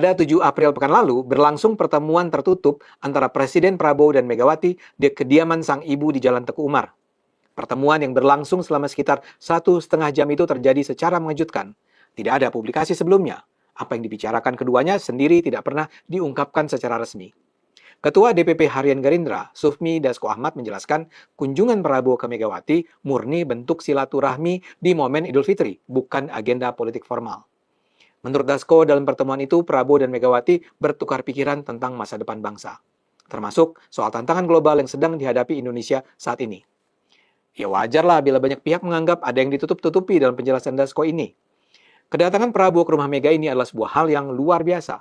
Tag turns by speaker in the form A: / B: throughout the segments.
A: Pada 7 April pekan lalu, berlangsung pertemuan tertutup antara Presiden Prabowo dan Megawati di kediaman sang ibu di Jalan Teguh Umar. Pertemuan yang berlangsung selama sekitar 1,5 jam itu terjadi secara mengejutkan. Tidak ada publikasi sebelumnya. Apa yang dibicarakan keduanya sendiri tidak pernah diungkapkan secara resmi. Ketua DPP Harian Gerindra, Sufmi Dasko Ahmad menjelaskan kunjungan Prabowo ke Megawati murni bentuk silaturahmi di momen Idul Fitri, bukan agenda politik formal. Menurut Dasko, dalam pertemuan itu Prabowo dan Megawati bertukar pikiran tentang masa depan bangsa, termasuk soal tantangan global yang sedang dihadapi Indonesia saat ini. Ya wajarlah bila banyak pihak menganggap ada yang ditutup-tutupi dalam penjelasan Dasko ini. Kedatangan Prabowo ke rumah Mega ini adalah sebuah hal yang luar biasa.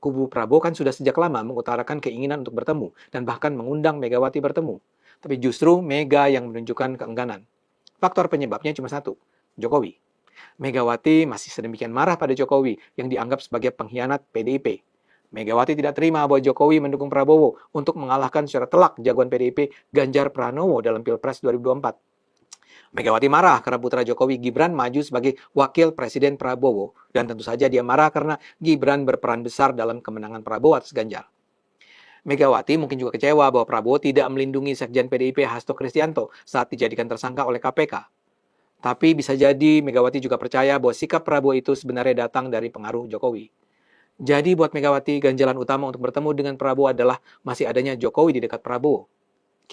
A: Kubu Prabowo kan sudah sejak lama mengutarakan keinginan untuk bertemu dan bahkan mengundang Megawati bertemu. Tapi justru Mega yang menunjukkan keengganan. Faktor penyebabnya cuma satu, Jokowi. Megawati masih sedemikian marah pada Jokowi yang dianggap sebagai pengkhianat PDIP. Megawati tidak terima bahwa Jokowi mendukung Prabowo untuk mengalahkan secara telak jagoan PDIP Ganjar Pranowo dalam Pilpres 2024. Megawati marah karena putra Jokowi Gibran maju sebagai wakil Presiden Prabowo. Dan tentu saja dia marah karena Gibran berperan besar dalam kemenangan Prabowo atas Ganjar. Megawati mungkin juga kecewa bahwa Prabowo tidak melindungi Sekjen PDIP Hasto Kristianto saat dijadikan tersangka oleh KPK. Tapi bisa jadi Megawati juga percaya bahwa sikap Prabowo itu sebenarnya datang dari pengaruh Jokowi. Jadi buat Megawati, ganjalan utama untuk bertemu dengan Prabowo adalah masih adanya Jokowi di dekat Prabowo.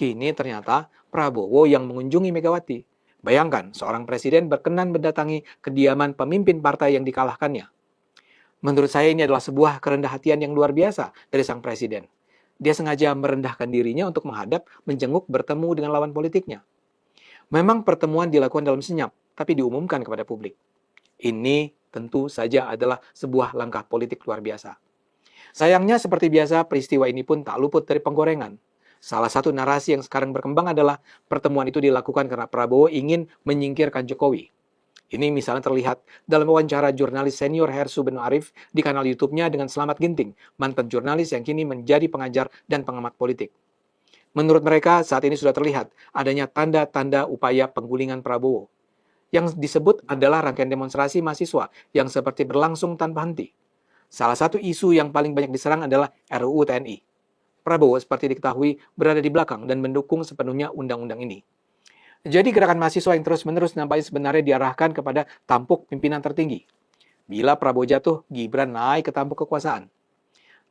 A: Kini ternyata Prabowo yang mengunjungi Megawati. Bayangkan seorang presiden berkenan mendatangi kediaman pemimpin partai yang dikalahkannya. Menurut saya ini adalah sebuah kerendah hatian yang luar biasa dari sang presiden. Dia sengaja merendahkan dirinya untuk menghadap, menjenguk, bertemu dengan lawan politiknya. Memang pertemuan dilakukan dalam senyap, tapi diumumkan kepada publik. Ini tentu saja adalah sebuah langkah politik luar biasa. Sayangnya seperti biasa, peristiwa ini pun tak luput dari penggorengan. Salah satu narasi yang sekarang berkembang adalah pertemuan itu dilakukan karena Prabowo ingin menyingkirkan Jokowi. Ini misalnya terlihat dalam wawancara jurnalis senior Hersu Beno Arif di kanal YouTube-nya dengan Slamet Ginting, mantan jurnalis yang kini menjadi pengajar dan pengamat politik. Menurut mereka, saat ini sudah terlihat adanya tanda-tanda upaya penggulingan Prabowo. Yang disebut adalah rangkaian demonstrasi mahasiswa yang seperti berlangsung tanpa henti. Salah satu isu yang paling banyak diserang adalah RUU TNI. Prabowo seperti diketahui berada di belakang dan mendukung sepenuhnya undang-undang ini. Jadi gerakan mahasiswa yang terus-menerus nampaknya sebenarnya diarahkan kepada tampuk pimpinan tertinggi. Bila Prabowo jatuh, Gibran naik ke tampuk kekuasaan.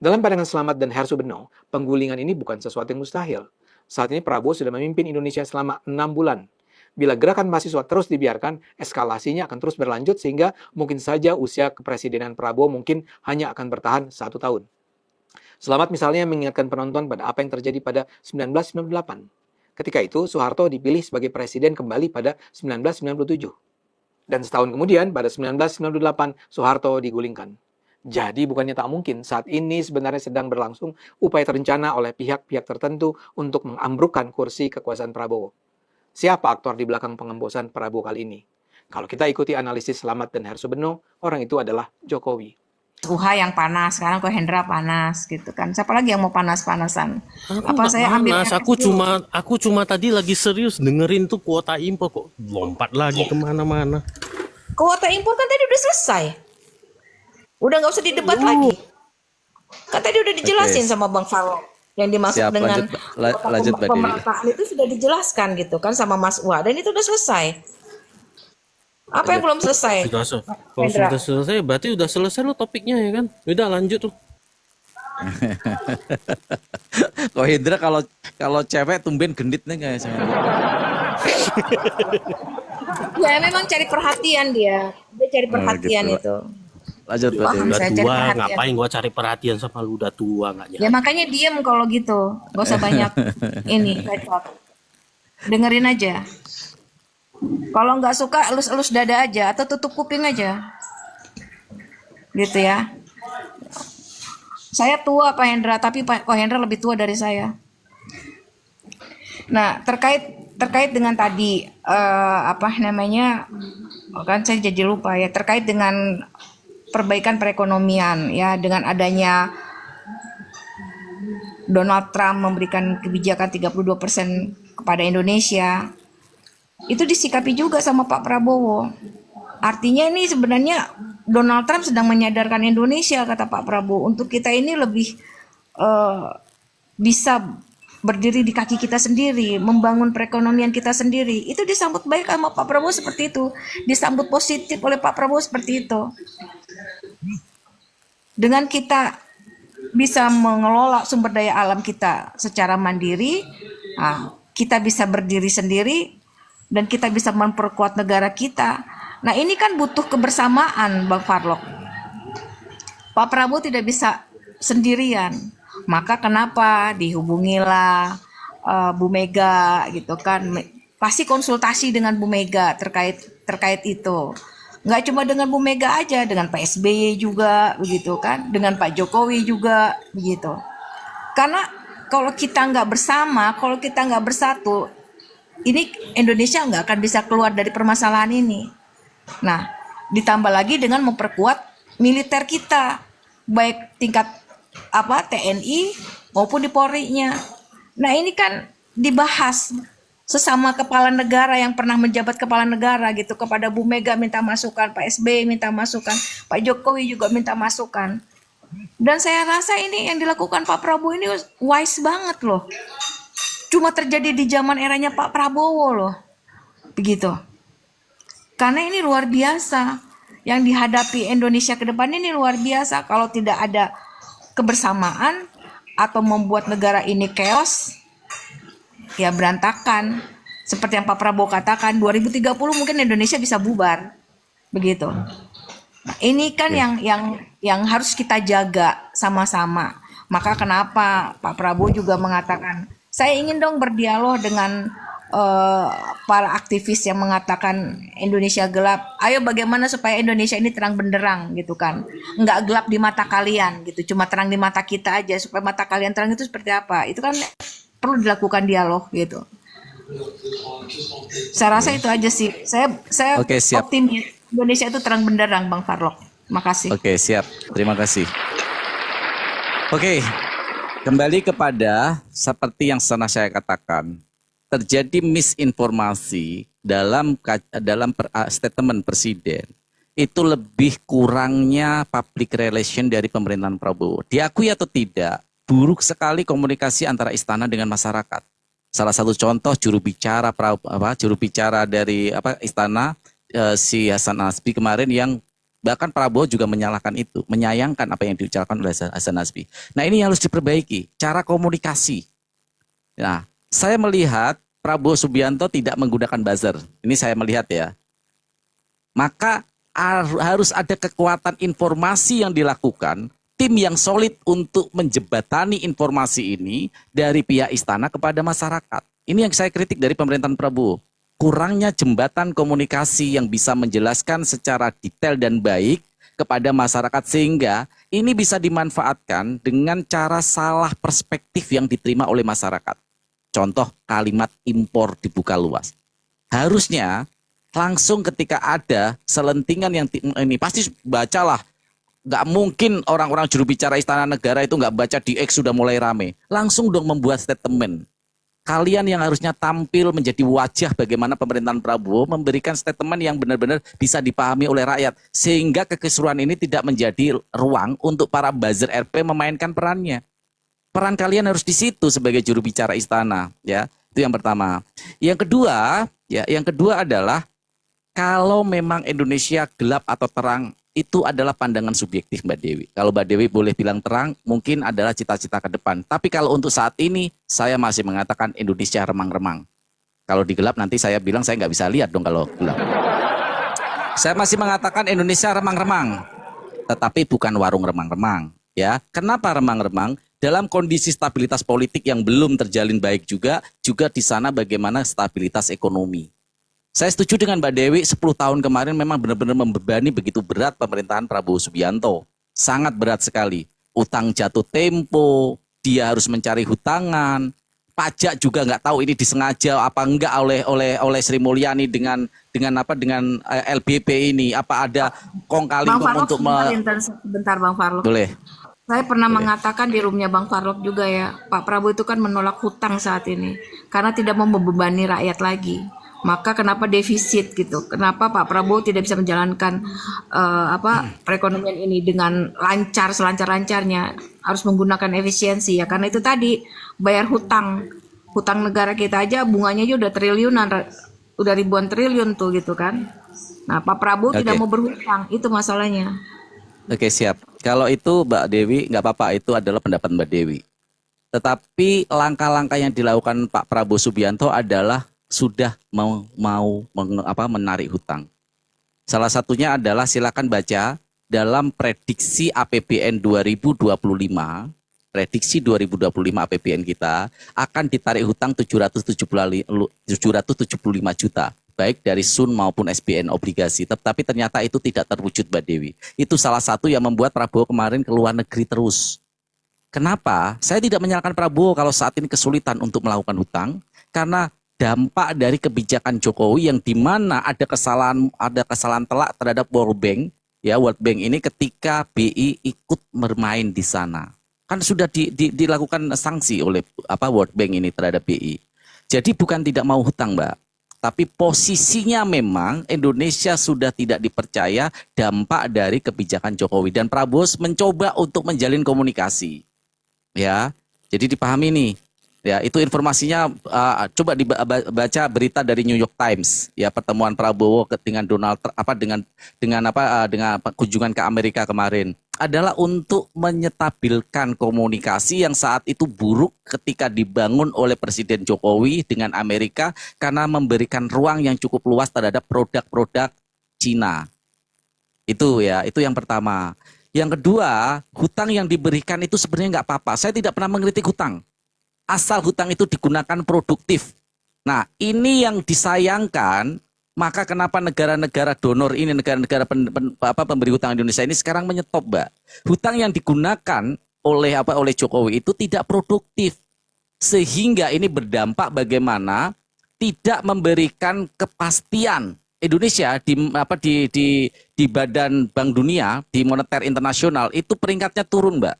A: Dalam pandangan Slamet dan Hersu Beno, penggulingan ini bukan sesuatu yang mustahil. Saat ini Prabowo sudah memimpin Indonesia selama 6 bulan. Bila gerakan mahasiswa terus dibiarkan, eskalasinya akan terus berlanjut sehingga mungkin saja usia kepresidenan Prabowo mungkin hanya akan bertahan 1 tahun. Slamet misalnya mengingatkan penonton pada apa yang terjadi pada 1998. Ketika itu, Soeharto dipilih sebagai presiden kembali pada 1997. Dan setahun kemudian, pada 1998, Soeharto digulingkan. Jadi bukannya tak mungkin saat ini sebenarnya sedang berlangsung upaya terencana oleh pihak-pihak tertentu untuk mengambrukkan kursi kekuasaan Prabowo. Siapa aktor di belakang pengembosan Prabowo kali ini? Kalau kita ikuti analisis Slamet dan Hersu Beno, orang itu adalah Jokowi.
B: Uha yang panas, sekarang kok Hendra panas gitu kan. Siapa lagi yang mau panas-panasan?
C: Aku
B: Apa
C: nggak
B: saya ambil
C: panas, aku cuma tadi lagi serius dengerin tuh kuota impor kok lompat lagi kemana-mana.
B: kuota impor kan tadi udah selesai. Udah nggak usah didebat lagi. Kan tadi udah dijelasin sama Bang Faro. Yang dimaksud
D: Siap,
B: dengan
D: lanjut Mbak Dewi.
B: pemerataan itu sudah dijelaskan gitu kan sama Mas Uwa. Dan itu udah selesai. Apa yang belum selesai?
C: Kalau sudah selesai berarti udah selesai lo topiknya ya kan? Udah lanjut lo.
D: Kok Hendra kalau cewek tumben gendit nih kayak sama.
B: Ya memang cari perhatian dia. Dia cari perhatian
D: gitu,
B: itu.
D: Lanjut Mbak Dewi.
C: Udah
B: Saya cari
C: tua,
B: perhatian.
C: ngapain gua cari perhatian sama lu, udah tua nggak
B: Ya makanya diem kalau gitu. Gak usah banyak ini bacot. Dengerin aja. Kalau nggak suka elus-elus dada aja atau tutup kuping aja. Gitu ya. Saya tua Pak Hendra, tapi Pak Hendra lebih tua dari saya. Nah, terkait dengan tadi apa namanya? Kan saya jadi lupa ya, terkait dengan perbaikan perekonomian ya, dengan adanya Donald Trump memberikan kebijakan 32% kepada Indonesia. Itu disikapi juga sama Pak Prabowo. Artinya ini sebenarnya Donald Trump sedang menyadarkan Indonesia, kata Pak Prabowo, untuk kita ini lebih eh, bisa berdiri di kaki kita sendiri, membangun perekonomian kita sendiri. Itu disambut baik sama Pak Prabowo seperti itu, disambut positif oleh Pak Prabowo seperti itu. Dengan kita bisa mengelola sumber daya alam kita secara mandiri, kita bisa berdiri sendiri, dan kita bisa memperkuat negara kita. Nah ini kan butuh kebersamaan, Bang Farlok. Pak Prabowo tidak bisa sendirian. Maka kenapa dihubungilah Bu Mega gitu kan. Pasti konsultasi dengan Bu Mega terkait itu. Nggak cuma dengan Bu Mega aja, dengan Pak SBY juga begitu kan, dengan Pak Jokowi juga begitu. Karena kalau kita nggak bersama, kalau kita nggak bersatu, ini Indonesia nggak akan bisa keluar dari permasalahan ini. Nah, ditambah lagi dengan memperkuat militer kita, baik tingkat TNI maupun di Polri-nya. Nah, ini kan dibahas sesama kepala negara yang pernah menjabat kepala negara gitu, kepada Bu Mega minta masukan, Pak SBY minta masukan, Pak Jokowi juga minta masukan. Dan saya rasa ini yang dilakukan Pak Prabowo ini wise banget loh. Cuma terjadi di zaman eranya Pak Prabowo loh. Begitu. Karena ini luar biasa. Yang dihadapi Indonesia ke depan ini luar biasa. Kalau tidak ada kebersamaan atau membuat negara ini chaos, ya berantakan. Seperti yang Pak Prabowo katakan, 2030 mungkin Indonesia bisa bubar. Begitu. Nah, ini kan yang harus kita jaga sama-sama. Maka kenapa Pak Prabowo juga mengatakan, saya ingin dong berdialog dengan para aktivis yang mengatakan Indonesia gelap. Ayo bagaimana supaya Indonesia ini terang benderang gitu kan. Enggak gelap di mata kalian gitu, cuma terang di mata kita aja. Supaya mata kalian terang itu seperti apa? Itu kan perlu dilakukan dialog gitu. Saya rasa itu aja sih. Saya
D: Oke, siap.
B: optimis Indonesia itu terang benderang, Bang Farlok. Makasih.
D: Oke, siap. Terima kasih. Oke, kembali kepada seperti yang sana saya katakan, terjadi misinformasi dalam statement Presiden. Itu lebih kurangnya public relation dari pemerintahan Prabowo. Diakui atau tidak, buruk sekali komunikasi antara istana dengan masyarakat. Salah satu contoh juru bicara dari istana, si Hasan Nasbi kemarin, yang bahkan Prabowo juga menyalahkan itu, menyayangkan apa yang diucapkan oleh Hasan Nasbi. Nah, ini harus diperbaiki, cara komunikasi. Nah, saya melihat Prabowo Subianto tidak menggunakan buzzer. Ini saya melihat ya. Maka harus ada kekuatan informasi yang dilakukan, tim yang solid untuk menjebatani informasi ini dari pihak istana kepada masyarakat. Ini yang saya kritik dari pemerintahan Prabowo. Kurangnya jembatan komunikasi yang bisa menjelaskan secara detail dan baik kepada masyarakat, sehingga ini bisa dimanfaatkan dengan cara salah perspektif yang diterima oleh masyarakat. Contoh kalimat impor dibuka luas. Harusnya langsung ketika ada selentingan yang ini pasti bacalah. Nggak mungkin orang-orang juru bicara Istana Negara itu nggak baca di X sudah mulai rame. Langsung dong membuat statement. Kalian yang harusnya tampil menjadi wajah bagaimana pemerintahan Prabowo memberikan statement yang benar-benar bisa dipahami oleh rakyat. Sehingga kekeseruan ini tidak menjadi ruang untuk para buzzer RP memainkan perannya. Peran kalian harus di situ sebagai juru bicara istana, ya. Itu yang pertama. Yang kedua adalah kalau memang Indonesia gelap atau terang, itu adalah pandangan subjektif Mbak Dewi. Kalau Mbak Dewi boleh bilang terang, mungkin adalah cita-cita ke depan. Tapi kalau untuk saat ini, saya masih mengatakan Indonesia remang-remang. Kalau digelap nanti saya bilang saya nggak bisa lihat dong kalau gelap. Saya masih mengatakan Indonesia remang-remang, tetapi bukan warung remang-remang. Ya, kenapa remang-remang? Dalam kondisi stabilitas politik yang belum terjalin baik juga di sana bagaimana stabilitas ekonomi. Saya setuju dengan Mbak Dewi, 10 tahun kemarin memang benar-benar membebani begitu berat pemerintahan Prabowo Subianto. Sangat berat sekali. Utang jatuh tempo, dia harus mencari hutangan, pajak juga nggak tahu ini disengaja apa enggak oleh Sri Mulyani dengan LBP ini, apa ada kong kali
B: Bang Farlok,
D: untuk
B: sebentar Bang Farlok.
D: Boleh.
B: Saya pernah mengatakan di roomnya Bang Farlok juga ya, Pak Prabowo itu kan menolak hutang saat ini karena tidak mau membebani rakyat lagi. Maka kenapa defisit gitu? Kenapa Pak Prabowo tidak bisa menjalankan perekonomian ini dengan lancar selancar-lancarnya? Harus menggunakan efisiensi ya. Karena itu tadi bayar hutang negara kita aja bunganya aja udah triliunan, udah ribuan triliun tuh gitu kan. Nah Pak Prabowo tidak
D: Oke.
B: mau berhutang, itu masalahnya.
D: Oke, siap. Kalau itu Mbak Dewi nggak apa-apa, itu adalah pendapat Mbak Dewi. Tetapi langkah-langkah yang dilakukan Pak Prabowo Subianto adalah sudah menarik hutang. Salah satunya adalah silakan baca dalam prediksi APBN 2025, prediksi 2025 APBN kita akan ditarik hutang 775 juta, baik dari Sun maupun SBN obligasi. Tetapi ternyata itu tidak terwujud, Mbak Dewi. Itu salah satu yang membuat Prabowo kemarin ke luar negeri terus. Kenapa? Saya tidak menyalahkan Prabowo kalau saat ini kesulitan untuk melakukan hutang, karena dampak dari kebijakan Jokowi yang dimana ada kesalahan telak terhadap World Bank, ya World Bank ini ketika BI ikut bermain di sana, kan sudah dilakukan sanksi oleh World Bank ini terhadap BI. Jadi bukan tidak mau hutang, Mbak, tapi posisinya memang Indonesia sudah tidak dipercaya dampak dari kebijakan Jokowi, dan Prabowo mencoba untuk menjalin komunikasi. Ya, jadi dipahami nih. Ya, itu informasinya, coba dibaca berita dari New York Times. Ya, pertemuan Prabowo dengan Donald dengan kunjungan ke Amerika kemarin adalah untuk menyetabilkan komunikasi yang saat itu buruk ketika dibangun oleh Presiden Jokowi dengan Amerika karena memberikan ruang yang cukup luas terhadap produk-produk Cina. Itu ya, itu yang pertama. Yang kedua, hutang yang diberikan itu sebenarnya nggak apa-apa. Saya tidak pernah mengkritik hutang, asal hutang itu digunakan produktif. Nah, ini yang disayangkan. Maka kenapa negara-negara donor ini, negara-negara pemberi hutang Indonesia ini sekarang menyetop, Mbak. Hutang yang digunakan oleh Jokowi itu tidak produktif, sehingga ini berdampak bagaimana tidak memberikan kepastian. Indonesia di Badan Bank Dunia, di Moneter Internasional itu peringkatnya turun, Mbak.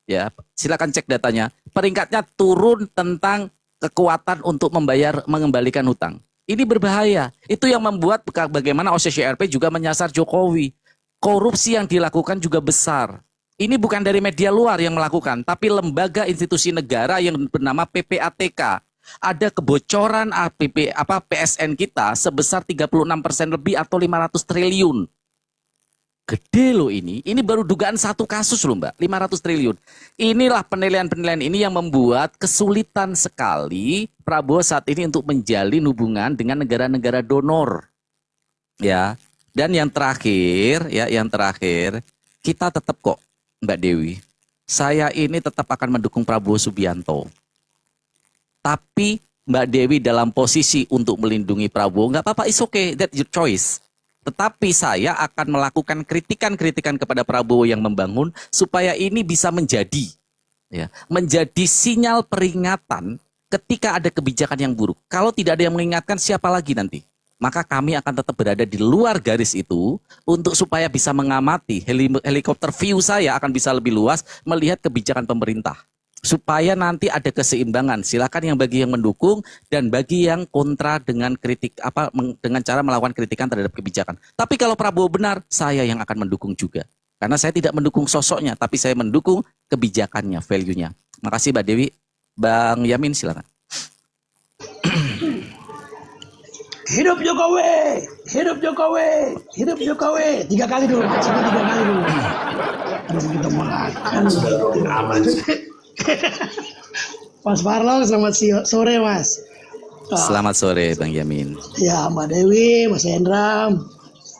D: Ya, silakan cek datanya. Peringkatnya turun tentang kekuatan untuk mengembalikan hutang. Ini berbahaya. Itu yang membuat bagaimana OCCRP juga menyasar Jokowi. Korupsi yang dilakukan juga besar. Ini bukan dari media luar yang melakukan, tapi lembaga institusi negara yang bernama PPATK. Ada kebocoran PSN kita sebesar 36% lebih atau 500 triliun. Gede loh ini baru dugaan satu kasus loh, Mbak, 500 triliun. Inilah penilaian-penilaian ini yang membuat kesulitan sekali Prabowo saat ini untuk menjalin hubungan dengan negara-negara donor. Ya. Dan yang terakhir, kita tetap kok, Mbak Dewi, saya ini tetap akan mendukung Prabowo Subianto. Tapi Mbak Dewi dalam posisi untuk melindungi Prabowo, nggak apa-apa, it's okay, that's your choice. Tetapi saya akan melakukan kritikan-kritikan kepada Prabowo yang membangun supaya ini bisa menjadi sinyal peringatan ketika ada kebijakan yang buruk. Kalau tidak ada yang mengingatkan, siapa lagi nanti? Maka kami akan tetap berada di luar garis itu untuk supaya bisa mengamati, helikopter view saya akan bisa lebih luas melihat kebijakan pemerintah. Supaya nanti ada keseimbangan. Silakan yang bagi yang mendukung dan bagi yang kontra dengan dengan cara melakukan kritikan terhadap kebijakan. Tapi kalau Prabowo benar, saya yang akan mendukung juga. Karena saya tidak mendukung sosoknya, tapi saya mendukung kebijakannya, value-nya. Makasih Mbak Dewi. Bang Yamin silakan.
E: Hidup Jokowi, hidup Jokowi, hidup Jokowi. 3 kali dulu, 3 kali dulu. Terus kita makan. Aman. Mas Farlong, selamat sore Mas.
D: Selamat sore Bang Yamin.
E: Ya Mbak Dewi, Mas Hendra,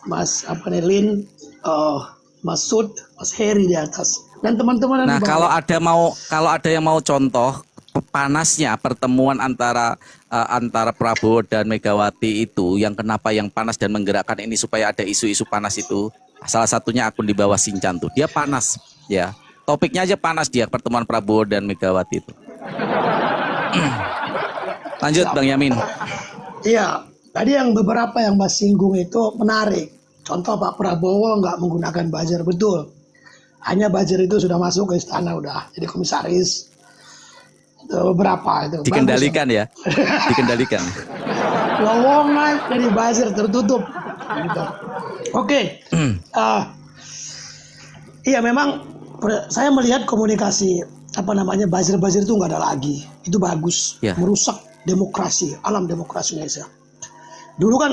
E: Mas Nelin, Mas Sud, Mas Heri di atas, dan teman-teman.
D: Nah, kalau ada yang mau contoh panasnya pertemuan antara Prabowo dan Megawati itu, yang kenapa yang panas dan menggerakkan ini supaya ada isu-isu panas itu, salah satunya akun di bawah Sincan tuh, dia panas ya. Topiknya aja panas dia, pertemuan Prabowo dan Megawati itu. Lanjut Bang Yamin.
E: Iya, tadi yang beberapa yang Mas singgung itu menarik. Contoh Pak Prabowo nggak menggunakan buzzer, betul. Hanya buzzer itu sudah masuk ke istana, udah jadi komisaris. Beberapa itu.
D: Dikendalikan bagus, ya. Dikendalikan.
E: lowongan jadi buzzer tertutup. Gitu. Oke. Iya memang saya melihat komunikasi buzzer itu nggak ada lagi. Itu bagus,
D: Ya.
E: merusak demokrasi, alam demokrasi Indonesia. Dulu kan